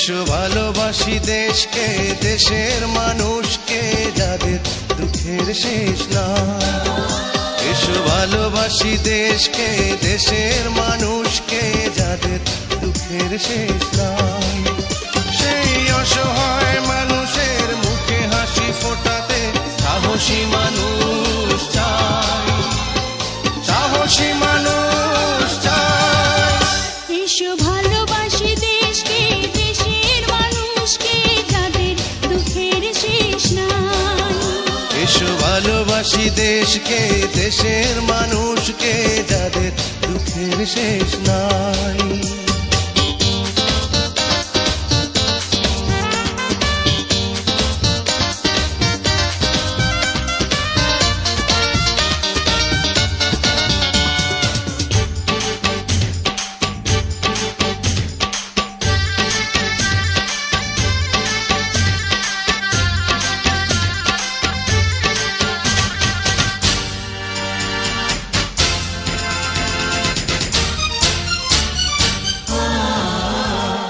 এসো ভালোবাসি দেশকে, দেশের মানুষকে, যাদের দুঃখের শেষ নাই। এসো ভালোবাসি দেশকে, দেশের মানুষকে, যাদের দুঃখের শেষ নাই। সেই অসহায় মানুষের মুখে হাসি ফোটাতে সাহসী মানুষ চাই, সাহসী মানুষ চাই। এসো ভালোবাসি দেশকে, দেশের মানুষকে, যাদের দুঃখের শেষ নাই। এসো ভালোবাসি দেশকে, দেশের মানুষকে, যাদের দুঃখের শেষ নাই।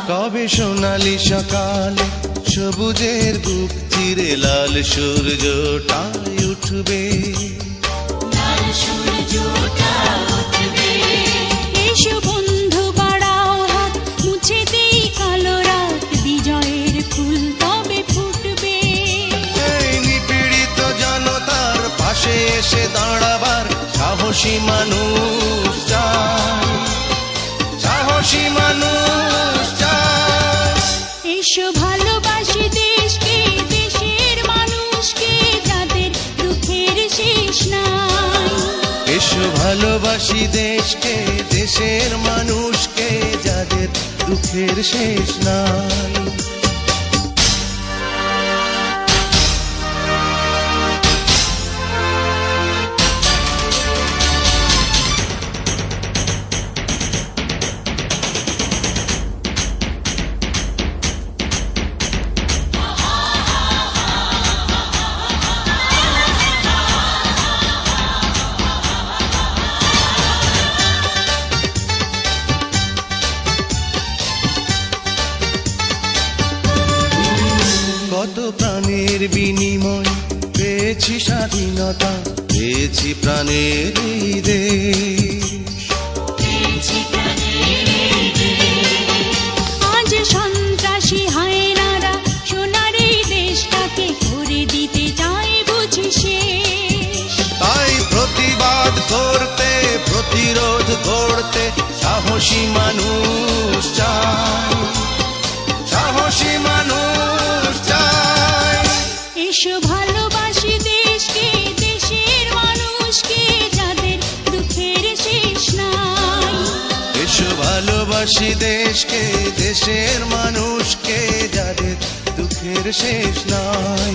কবে সোনালি সকালে সবুজের বুক চিরে লাল সূর্যটাই উঠবে, এসো বন্ধু বাড়াও হাত, মুছে দেই কালো রাত, বিজয়ের ফুল তবে ফুটবে। এই নিপীড়িত জনতার পাশে এসে দাঁড়াবার সাহসী মানুষ চাই, সাহসী মানুষ চাই। এসো ভালোবাসি দেশকে, দেশের মানুষকে, যাদের দুঃখের শেষ নাই। এসো ভালোবাসি দেশকে, দেশের মানুষকে, যাদের দুঃখের শেষ নাই। কত প্রাণের বিনিময় পেয়েছি স্বাধীনতা, পেয়েছি প্রাণের এই দেশ। আজ সন্ত্রাসী হায়নারা সোনার এই দেশটাকে করে দিতে চায় বুঝি শেষ। তাই প্রতিবাদ করতে, প্রতিরোধ করতে সাহসী মানুষ চাই, সাহসী মানুষ চাই। এসো ভালোবাসি দেশকে, দেশের মানুষকে, যাদের দুঃখের শেষ নাই। এসো ভালোবাসি দেশকে, দেশের মানুষকে, যাদের দুঃখের শেষ নাই।